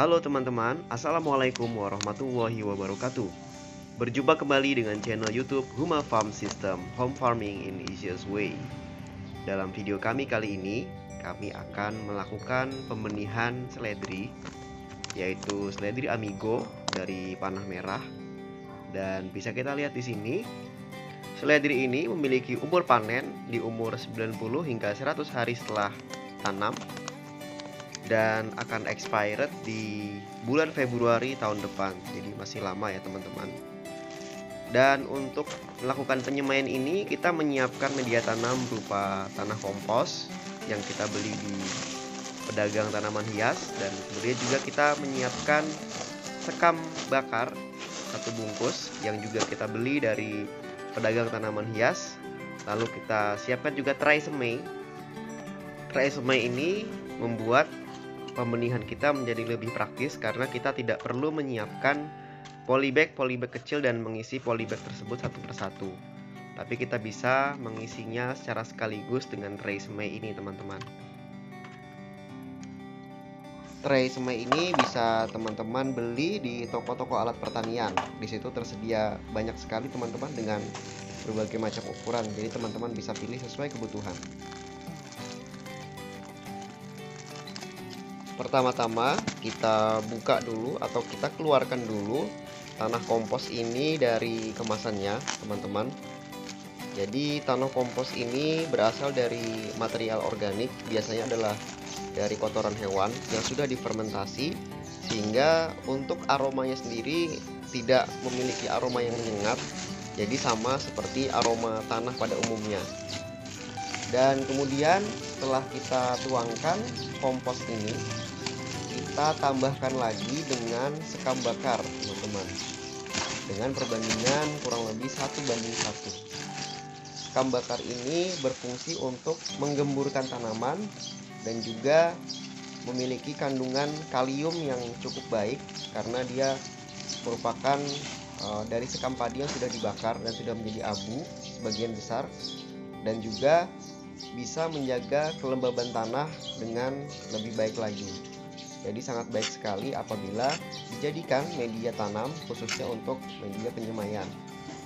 Halo teman-teman, Assalamualaikum warahmatullahi wabarakatuh. Berjumpa kembali dengan channel YouTube Huma Farm System Home Farming in Easiest Way. Dalam video kami kali ini, kami akan melakukan pembenihan seledri, yaitu seledri Amigo dari panah merah. Dan bisa kita lihat di sini, seledri ini memiliki umur panen di umur 90 hingga 100 hari setelah tanam dan akan expired di bulan Februari tahun depan. Jadi masih lama ya teman-teman. Dan untuk melakukan penyemaian ini kita menyiapkan media tanam berupa tanah kompos yang kita beli di pedagang tanaman hias, dan kemudian juga kita menyiapkan sekam bakar 1 bungkus yang juga kita beli dari pedagang tanaman hias. Lalu kita siapkan juga tray semai. Tray semai ini membuat pembenihan kita menjadi lebih praktis karena kita tidak perlu menyiapkan polybag kecil dan mengisi polybag tersebut satu persatu, tapi kita bisa mengisinya secara sekaligus dengan tray semai ini teman-teman. Tray semai ini bisa teman-teman beli di toko-toko alat pertanian. Di situ tersedia banyak sekali teman-teman dengan berbagai macam ukuran, jadi teman-teman bisa pilih sesuai kebutuhan. Pertama-tama kita buka dulu atau kita keluarkan dulu tanah kompos ini dari kemasannya teman-teman. Jadi tanah kompos ini berasal dari material organik, biasanya adalah dari kotoran hewan yang sudah difermentasi, sehingga untuk aromanya sendiri tidak memiliki aroma yang menyengat, jadi sama seperti aroma tanah pada umumnya. Dan kemudian setelah kita tuangkan kompos ini, kita tambahkan lagi dengan sekam bakar teman-teman, dengan perbandingan kurang lebih 1:1. Sekam bakar ini berfungsi untuk menggemburkan tanaman dan juga memiliki kandungan kalium yang cukup baik karena dia merupakan dari sekam padi yang sudah dibakar dan sudah menjadi abu sebagian besar, dan juga bisa menjaga kelembaban tanah dengan lebih baik lagi. Jadi sangat baik sekali apabila dijadikan media tanam, khususnya untuk media penyemaian.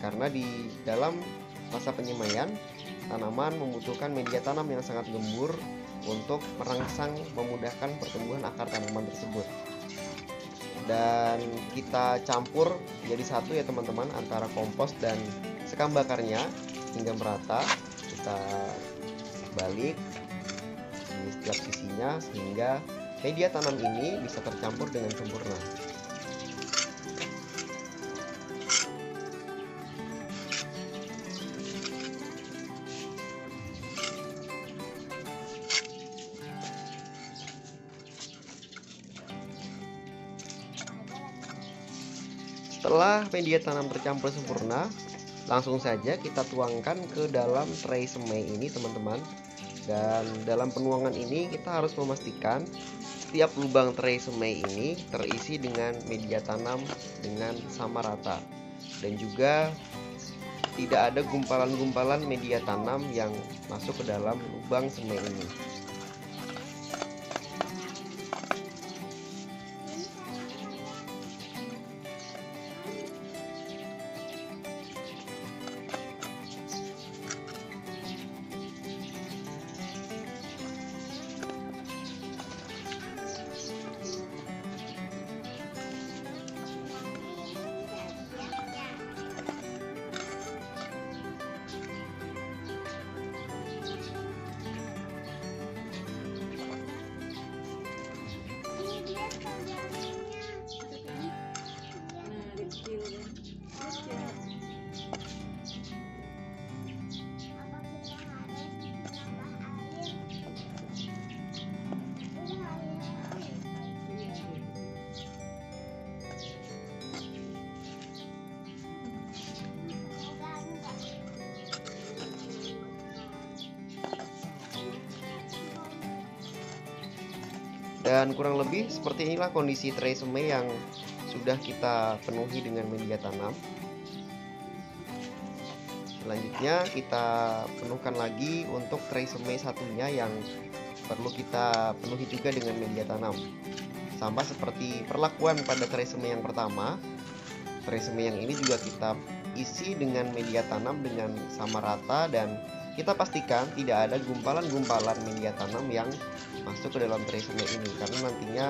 Karena di dalam masa penyemaian, tanaman membutuhkan media tanam yang sangat gembur untuk merangsang, memudahkan pertumbuhan akar tanaman tersebut. Dan kita campur jadi satu ya teman-teman, antara kompos dan sekam bakarnya hingga merata. Kita balik di setiap sisinya sehingga media tanam ini bisa tercampur dengan sempurna. Setelah media tanam tercampur sempurna, langsung saja kita tuangkan ke dalam tray semai ini teman-teman. Dan dalam penuangan ini kita harus memastikan setiap lubang tray semai ini terisi dengan media tanam dengan sama rata, dan juga tidak ada gumpalan-gumpalan media tanam yang masuk ke dalam lubang semai ini. Dan kurang lebih seperti inilah kondisi tray semai yang sudah kita penuhi dengan media tanam. Selanjutnya kita penuhkan lagi untuk tray semai satunya yang perlu kita penuhi juga dengan media tanam. Sama seperti perlakuan pada tresemme yang pertama, tresemme yang ini juga kita isi dengan media tanam dengan sama rata, dan kita pastikan tidak ada gumpalan-gumpalan media tanam yang masuk ke dalam tresemme ini, karena nantinya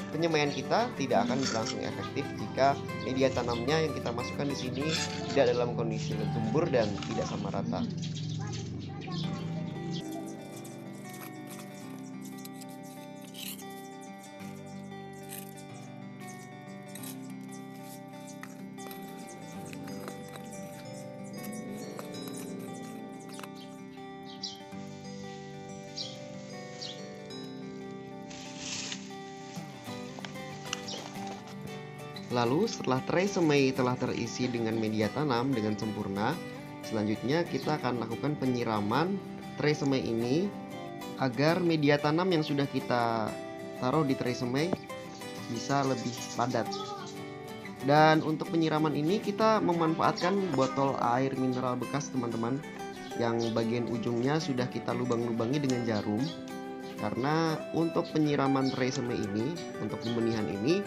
penyemaian kita tidak akan berlangsung efektif jika media tanamnya yang kita masukkan di sini tidak dalam kondisi gembur dan tidak sama rata. Lalu setelah tray semai telah terisi dengan media tanam dengan sempurna, selanjutnya kita akan lakukan penyiraman tray semai ini agar media tanam yang sudah kita taruh di tray semai bisa lebih padat. Dan untuk penyiraman ini kita memanfaatkan botol air mineral bekas teman-teman, yang bagian ujungnya sudah kita lubang-lubangi dengan jarum. Karena untuk penyiraman tray semai ini, untuk pembenihan ini,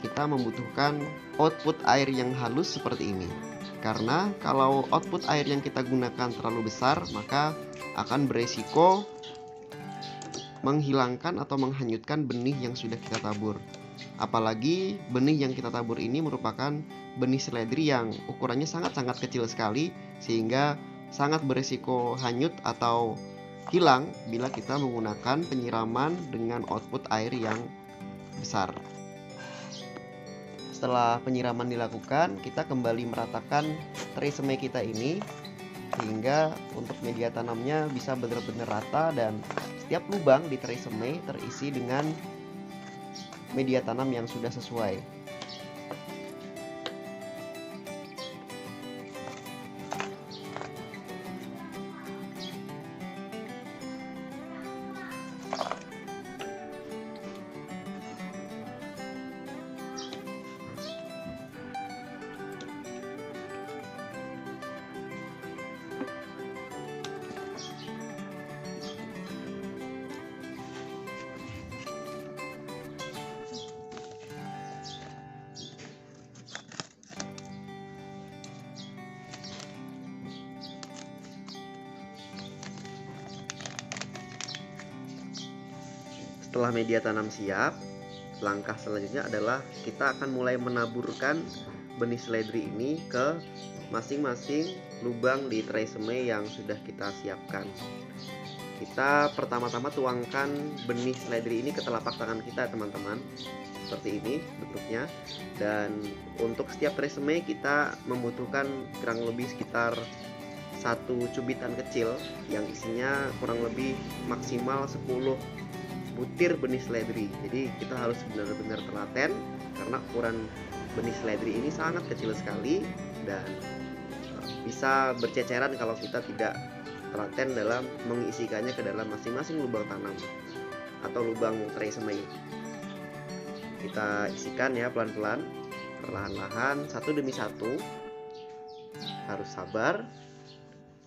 kita membutuhkan output air yang halus seperti ini. Karena kalau output air yang kita gunakan terlalu besar, maka akan beresiko menghilangkan atau menghanyutkan benih yang sudah kita tabur. Apalagi benih yang kita tabur ini merupakan benih seledri yang ukurannya sangat-sangat kecil sekali, sehingga sangat beresiko hanyut atau hilang bila kita menggunakan penyiraman dengan output air yang besar. Setelah penyiraman dilakukan, kita kembali meratakan tray semai kita ini sehingga untuk media tanamnya bisa benar-benar rata dan setiap lubang di tray semai terisi dengan media tanam yang sudah sesuai. Setelah media tanam siap, langkah selanjutnya adalah kita akan mulai menaburkan benih seledri ini ke masing-masing lubang di tray semai yang sudah kita siapkan. Kita pertama-tama tuangkan benih seledri ini ke telapak tangan kita, teman-teman. Seperti ini bentuknya. Dan untuk setiap tray semai kita membutuhkan kurang lebih sekitar 1 cubitan kecil yang isinya kurang lebih maksimal 10 butir benih seledri. Jadi kita harus benar-benar telaten karena ukuran benih seledri ini sangat kecil sekali dan bisa berceceran kalau kita tidak telaten dalam mengisikannya ke dalam masing-masing lubang tanam atau lubang tray semai. Kita isikan ya pelan-pelan, perlahan-lahan, satu demi satu. Harus sabar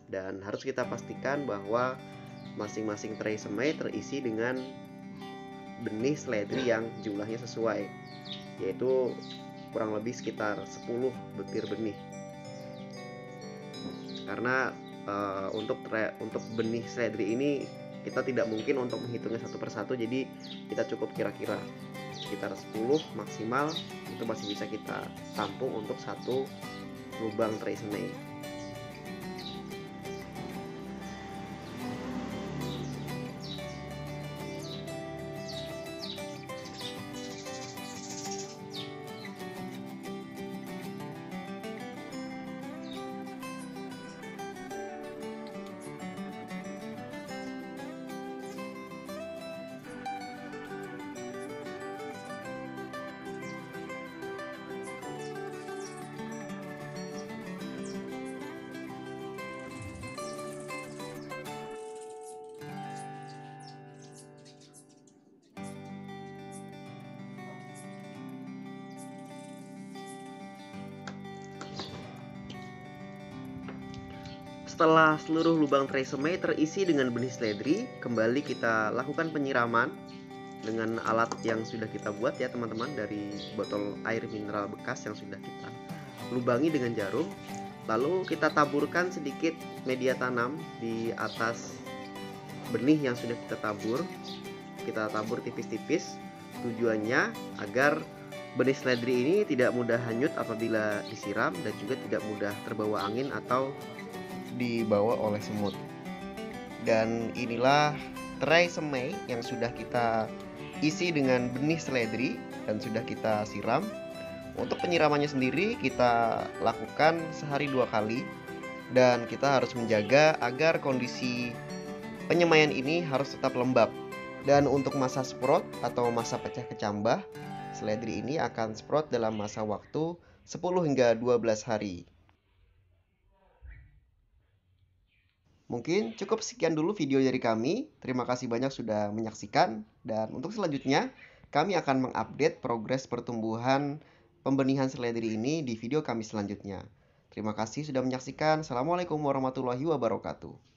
dan harus kita pastikan bahwa masing-masing tray semai terisi dengan benih seledri yang jumlahnya sesuai, yaitu kurang lebih sekitar 10 butir benih. Karena untuk benih seledri ini kita tidak mungkin untuk menghitungnya satu persatu, jadi kita cukup kira-kira sekitar 10 maksimal, itu masih bisa kita tampung untuk satu lubang tray semai. Setelah seluruh lubang tray semai terisi dengan benih seledri, kembali kita lakukan penyiraman dengan alat yang sudah kita buat ya teman-teman, dari botol air mineral bekas yang sudah kita lubangi dengan jarum. Lalu kita taburkan sedikit media tanam di atas benih yang sudah kita tabur. Kita tabur tipis-tipis, tujuannya agar benih seledri ini tidak mudah hanyut apabila disiram dan juga tidak mudah terbawa angin atau dibawa oleh semut. Dan inilah tray semai yang sudah kita isi dengan benih seledri dan sudah kita siram. Untuk penyiramannya sendiri kita lakukan sehari 2 kali, dan kita harus menjaga agar kondisi penyemaian ini harus tetap lembab. Dan untuk masa sprout atau masa pecah kecambah, seledri ini akan sprout dalam masa waktu 10 hingga 12 hari. Mungkin cukup sekian dulu video dari kami. Terima kasih banyak sudah menyaksikan. Dan untuk selanjutnya, kami akan mengupdate progres pertumbuhan pembenihan seledri ini di video kami selanjutnya. Terima kasih sudah menyaksikan. Assalamualaikum warahmatullahi wabarakatuh.